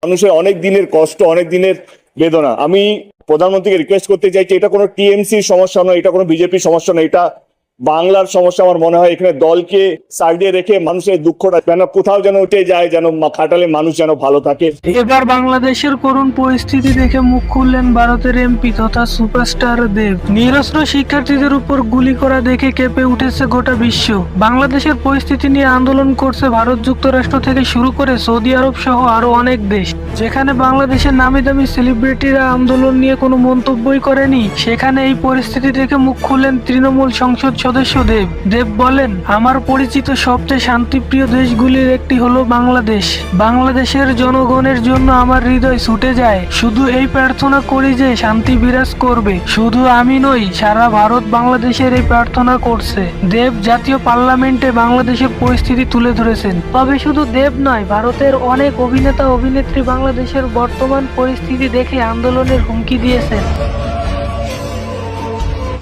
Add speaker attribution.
Speaker 1: মানুষের অনেক দিনের কষ্ট, অনেক দিনের বেদনা। আমি প্রধানমন্ত্রীকে রিকোয়েস্ট করতে চাইছি, এটা কোনো টিএমসির সমস্যা নয়, এটা কোনো বিজেপির সমস্যা নয়, এটা বাংলার সমস্যা। আমার মনে হয় এখানে দলকে সাইডে রেখে মানুষের দুঃখটা যেন কোথাও যেন উঠে যায়, যেন খাটালে মানুষ যেন ভালো থাকে।
Speaker 2: এবার বাংলাদেশের করুণ পরিস্থিতি দেখে মুখ খুললেন ভারতের এমপি তথা সুপারস্টার দেব। নিরস্ত্র শিক্ষার্থীদের উপর গুলি করা দেখে কেঁপে উঠেছে গোটা বিশ্ব। বাংলাদেশের পরিস্থিতি নিয়ে আন্দোলন করছে ভারত যুক্তরাষ্ট্র থেকে শুরু করে সৌদি আরব সহ আরো অনেক দেশ। যেখানে বাংলাদেশের নামি দামি সেলিব্রিটিরা আন্দোলন নিয়ে কোনো মন্তব্যই করেনি, সেখানে এই পরিস্থিতি দেখে মুখ খুললেন তৃণমূল সংসদ সদস্য দেব। দেব বলেন, আমার পরিচিত সবচেয়ে শান্তিপ্রিয় দেশগুলির একটি হলো বাংলাদেশ। বাংলাদেশের জনগণের জন্য আমার হৃদয় ছুটে যায়। শুধু এই প্রার্থনা করি যে শান্তি বিরাজ করবে। শুধু আমি নই, সারা ভারত বাংলাদেশের এই প্রার্থনা করছে। দেব জাতীয় পার্লামেন্টে বাংলাদেশের পরিস্থিতি তুলে ধরেছেন। তবে শুধু দেব নয়, ভারতের অনেক অভিনেতা অভিনেত্রী বাংলাদেশের বর্তমান পরিস্থিতি দেখে আন্দোলনের হুমকি দিয়েছেন।